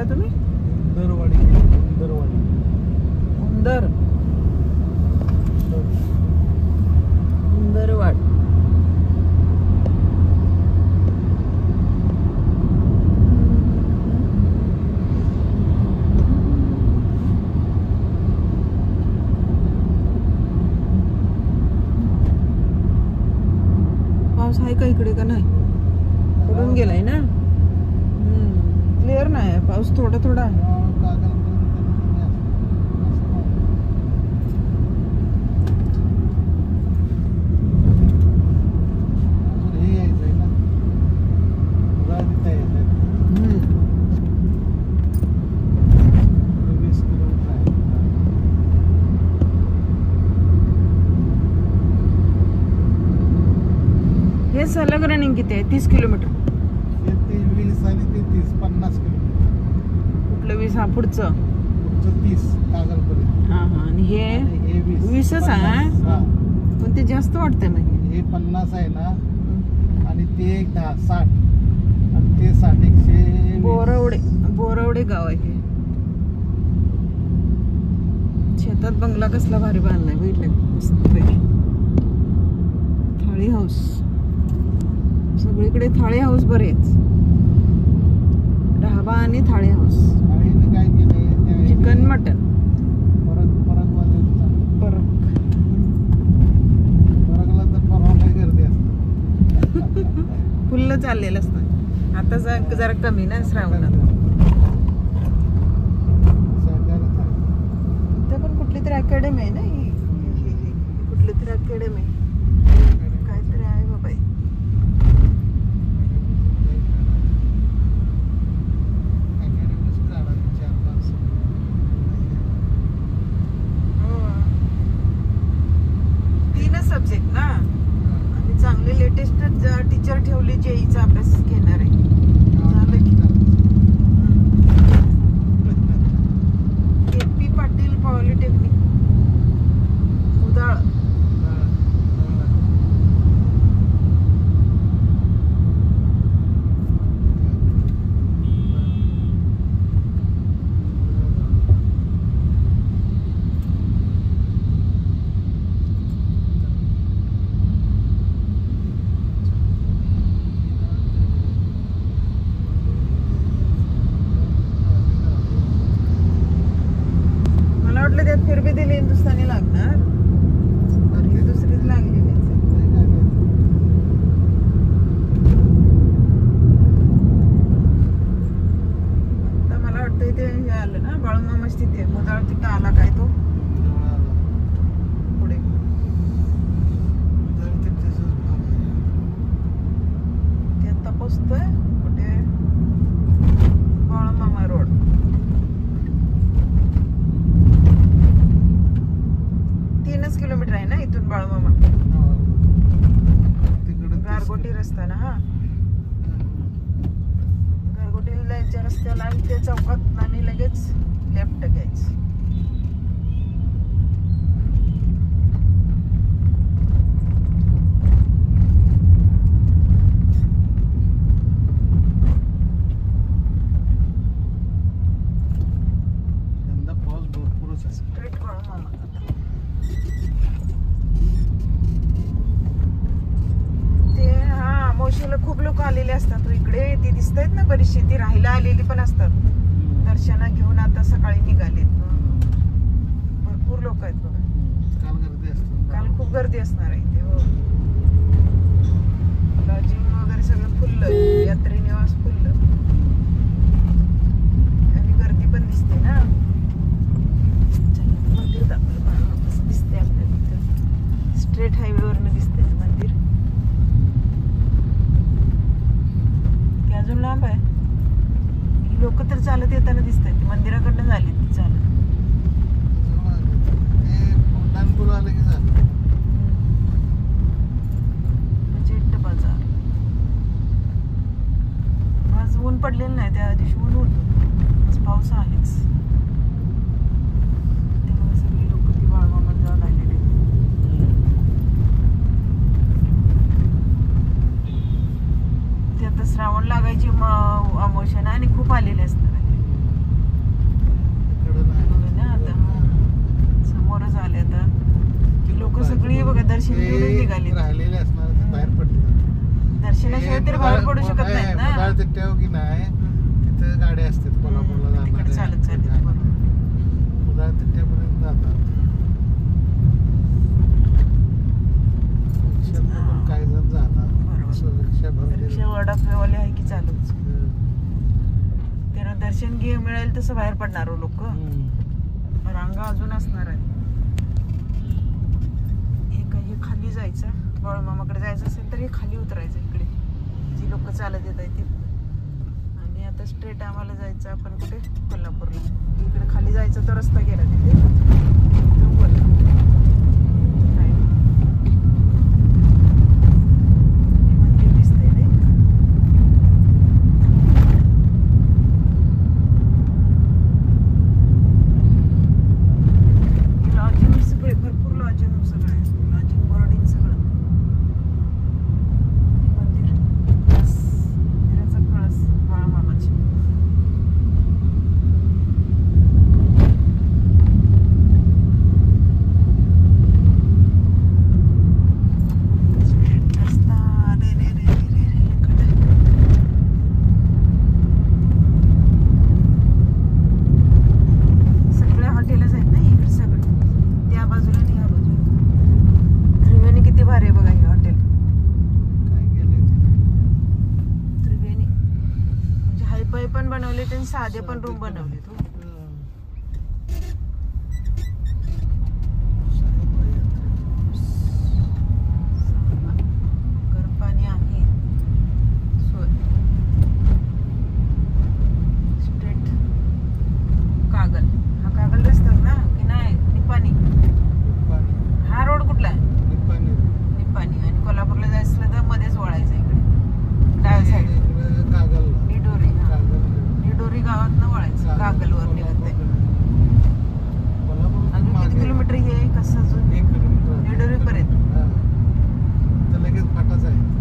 म्हणला तुम्ही? उंदरवाडी. उंदरवाड. पाऊस आहे का इकडे का नाही? पडून गेलाय ना. क्लिअर नाही पाऊस, थोडा थोडा आहे. हे सलग रनिंग किती आहे? 30 किलोमीटर. 20 आणि 30 50 किलोमीटर. कुठलं 20? हा पुढचं 30 कागलपर्यंत. हा हा. आणि हे 20च आहे, पण ते जास्त वाटतंय. म्हणजे हे 50 आहे ना, आणि ते 10 60 आणि ते 60 100. बोरवडे गाव आहे हे. शेतात बंगला कसला भारी बांधलाय बघितलं, मस्तपैकी. थाळी हाऊस, सगळीकडे थाळी हाऊस बरेच. ढाबा आणि थाळी हाऊस. काय केलंय? चिकन मटन परकला तर परवा काय गर्दी असते. फुल्ल चाललेलं असतं. आता जरा कमी ना श्रावणात. इथं पण कुठली तरी अकॅडमी आहे ना, कुठली तरी अकॅडमी काहीतरी आहे बाबा. सब्जेक्ट ना, आणि चांगले लेटेस्ट टीचर ठेवले. जेईचा अभ्यास घेणार आहे. के.पी. पाटील पॉलिटेक्निक उदाळ. त्यात फिरबी दिली हिंदुस्थानी लागणार, ही दुसरीच लागलेली. आता मला वाटतं ते हे आलं ना बाळूमामाच तिथे. मुदाळ तिथं आला काय तो पुढे. ते आता पोचतोय कुठे? बाळूमामा रोड. किलोमीटर आहे ना इथून बाळूमामा. गारगोटी रस्ता ना. हा, गारगोटीला जायच्या रस्त्याला ते चौकात आणि लगेच लेफ्ट घ्यायचं. स्ट्रेट बाळूमामा. मोशीला खूप लोक आलेले असतात इकडे. ती दिसत आहेत ना बरीचशी, ती राहायला आलेली पण असतात. दर्शना घेऊन आता सकाळी निघालेत. भरपूर लोक आहेत बघा. काल खूप गर्दी असणार आहे इथे. हो, लॉजिंग वगैरे सगळं फुल्ल. यात्री निवास फुल्ल. आणि गर्दी पण दिसते ना. मंदिर दाखवलं दिसते आपल्याला. स्ट्रेट हायवे वरनं दिसते मंदिर. अजून लांब आहे. लोक तर चालत येताना दिसत आहेत. मंदिराकडनं झाली ती चालत. बाजार. आज ऊन पडलेलं नाही, त्या दिवशी ऊन होतं. आज पाऊस आहेच. तेव्हा सगळी लोक ती बाळूमामाला जाऊन आलेली. श्रावण लागायची अमावस्या ना, आणि खूप आलेले असणार आहे. इकडं नाही. होय ना आता समोरच आले आता लोक सगळी बघा दर्शन ते घेऊन निघाली. राहिलेले असणार ते बाहेर पडले. दर्शनाशिवाय तरी बाहेर पडू शकत नाहीत ना. मदाळ तिट्ट्यावर की नाही तिथं गाड्या असतात कोल्हापूरला तिकडे चालत चालत जाणार. बरोबर. मदाळ तिट्ट्यापर्यंत जातात. रिक्षातनं पण काही जण जाणार. बरोबर. रिक्षा भरलेली. रिक्षा वडापाववाले आहे की चालूच. त्यांना दर्शन घे मिळेल तसं बाहेर पडणार हो लोक. रांगा अजून असणार आहे. हे खाली जायचं बाळूमामाकडे जायचं असेल तर हे खाली उतरायचं इकडे जी लोक चालत येत आहेत ते. आणि आता स्ट्रेट आम्हाला जायचं आपण कुठे कोल्हापूरला. इकडे खाली जायचं तर रस्ता गेला तिथे इथून वर. हे मंदिर दिसतंय नाही. लॉजिंग सगळे भरपूर लॉजिंग सगळं आहे. लॉजिंग बोर्डिंग सगळं. हे मंदिर कळस मंदिराचा कळस बाळूमामाची. स्ट्रेट रस्ता. रे रे रे रे रे रे इकडे. सगळे हॉटेलच आहेत ना इकडे सगळे. त्या बाजूला आणि ह्या बाजूला. त्रिवेणी किती भारी आहे बघा हे हॉटेल. काय गेले त्रिवेणी म्हणजे हायफाय पण बनवले आणि साधे पण रूम बनवले. गरम पाणी आहे. सोय. स्ट्रेट कागल. हा कागल रस्ता ना की नाही निपाणी. हा रोड कुठला आहे. निपाणी. आणि कोल्हापूरला जायचं असलं तर मध्येच वळायचं इकडे डाव्या साईड. निडोरी. हा निडोरी गावात वळायचं. कागलवर निघत आहे. अजून किती किलोमीटर हे कसं अजून निडोरी पर्यंत. लगेच फाटाच आहे.